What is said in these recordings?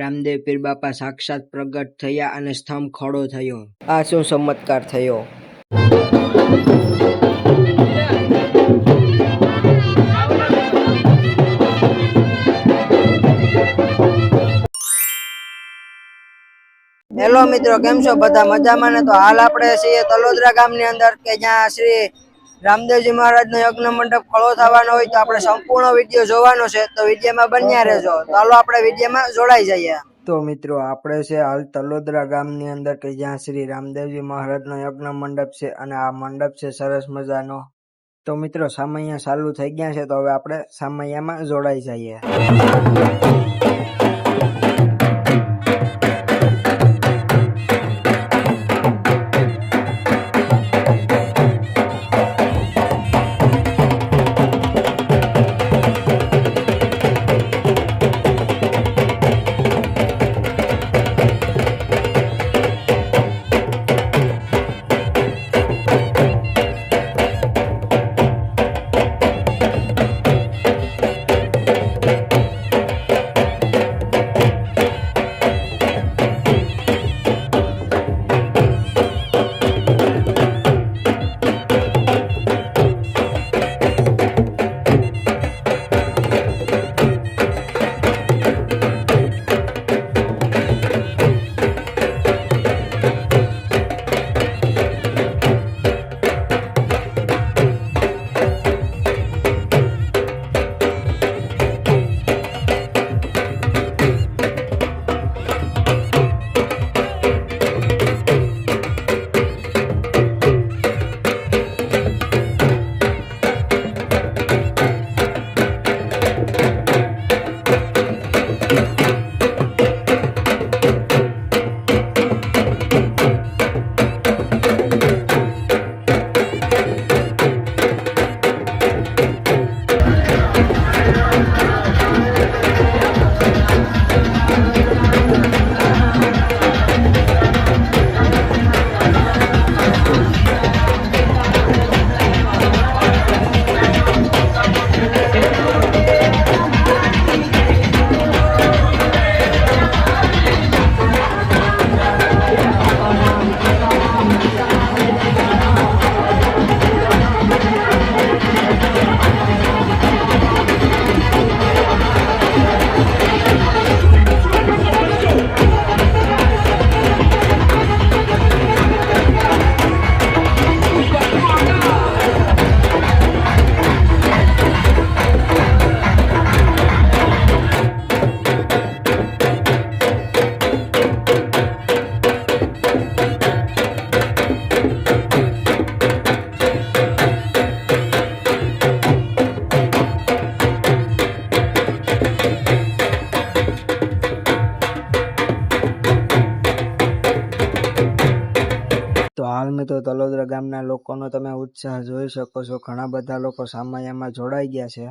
રામદેવ પીર બાપા સાક્ષાત પ્રગટ થયા અને સ્તંભ ખડો થયો. આ શું ચમત્કાર થયો? હેલો મિત્રો, કેમ છો બધા? મજામાં ને? તો હાલ આપણે છીએ તલોદરા ગામની અંદર કે જ્યાં શ્રી રામદેવજી મહારાજનો યજ્ઞ મંડપ ખડો થવાનો હોય. તો આપણે સંપૂર્ણ વિડીયો જોવાનો છે, તો વિડીયોમાં બન્યા રહેજો. ચાલો આપણે વિડીયોમાં જોડાઈ જઈએ. તો મિત્રો, આપણે છે હાલ તલોદરા ગામની અંદર કે જ્યાં શ્રી રામદેવજી મહારાજનો યજ્ઞ મંડપ છે અને આ મંડપ છે સરસ મજાનો. તો મિત્રો, સામૈયા ચાલુ થઈ ગયા છે, તો હવે આપણે સામૈયામાં જોડાઈ જઈએ. હાલ મિત્રો, તલોદરા ગામના લોકોનો તમે ઉત્સાહ જોઈ શકો છો. ઘણા બધા લોકો સામૈયામાં જોડાઈ ગયા છે.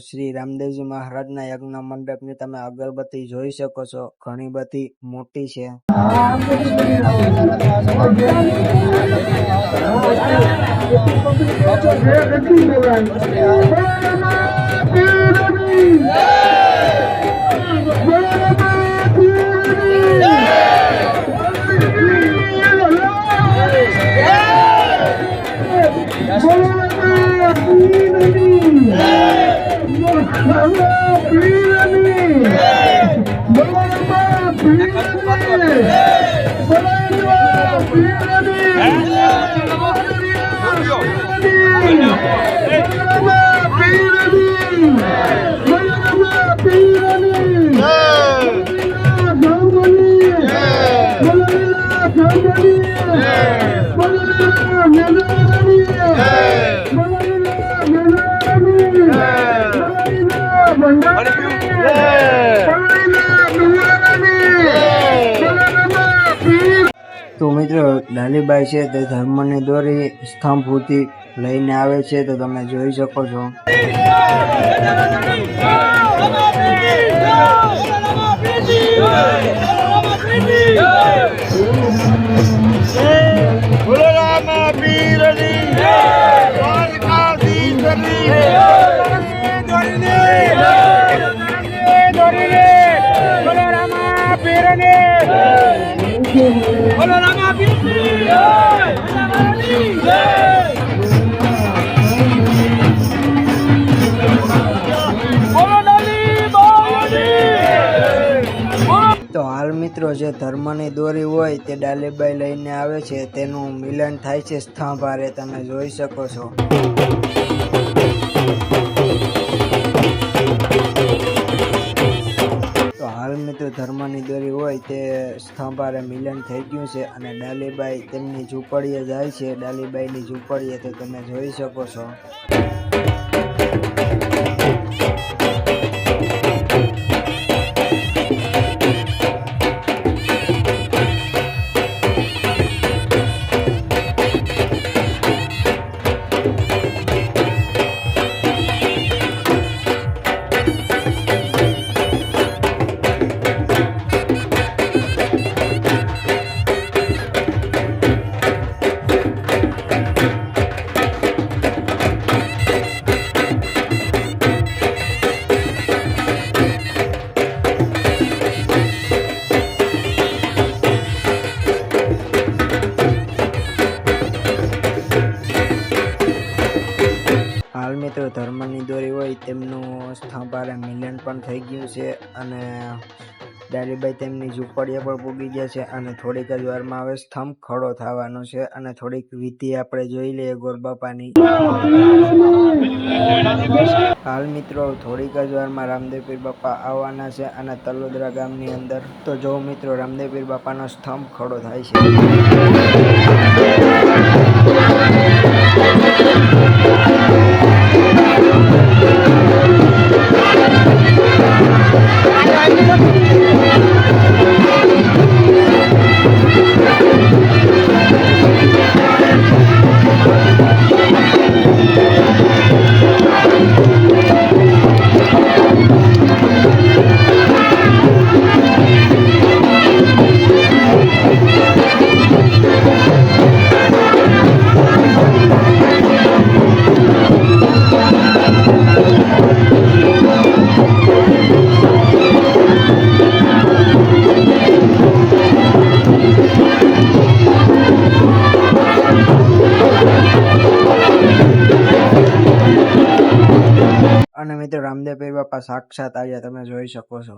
શ્રી રામદેવજી મહારાજના યજ્ઞ મંડપની તમે અગરબત્તી જોઈ શકો છો, ઘણી બધી મોટી છે. તો મિત્રો ડાલીબાઈ છે તે ધર્મની દોરી સ્તંભ સુધી લઈને આવે છે, તો તમે જોઈ શકો છો. તો હાલ મિત્રો જે ધર્મની દોરી હોય તે ડાલીબાઈ લઈને આવે છે, તેનું મિલન થાય છે સ્તંભ હારે, તમે જોઈ શકો છો. તો હાલ મિત્રો ધર્મની દોરી હોય તે સ્તંભ હારે મિલન થઈ ગયું છે અને ડાલીબાઈ તેમની ઝૂંપડીએ જાય છે, ડાલીબાઈની ઝૂંપડીએ, તો તમે જોઈ શકો છો. મિત્રો ધર્મની દોરી હોય તેમનું સ્તંભ હારે મિલન પણ થઈ ગયું છે અને ડાલીબાઈ તેમની ઝૂંપડીએ પણ પૂગી ગયા છે અને થોડીક જ વારમાં હવે સ્તંભ ખડો થવાનો છે અને થોડીક વિધિ આપણે જોઈ લઈએ ગોરબાપાની. હાલ મિત્રો થોડીક જ વારમાં રામદેવ પીર બાપા આવવાના છે અને તલોદરા ગામની અંદર. તો જો મિત્રો રામદેવ પીર બાપાનો સ્તંભ ખડો થાય છે. અને મિત્રો રામદેવ પીર બાપા સાક્ષાત આવ્યા, તમે જોઈ શકો છો.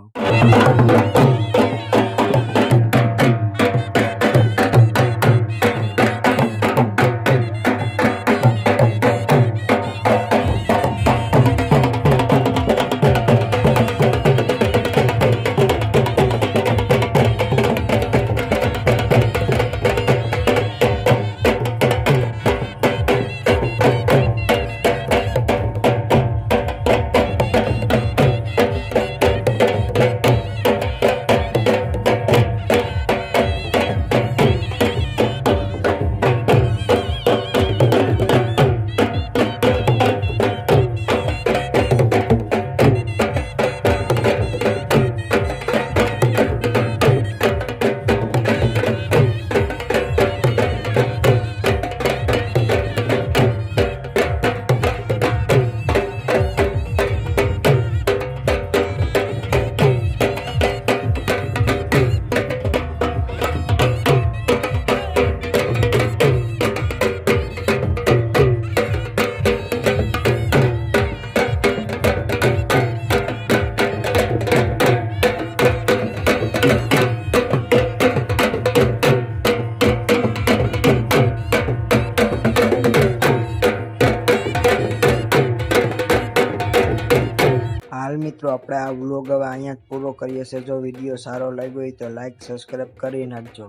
મિત્રો આપણે આ વ્લોગ હવે અહીંયા જ પૂરો કરીએ છીએ. જો વિડીયો સારો લાગ્યો હોય તો લાઈક સબસ્ક્રાઈબ કરી નાખજો.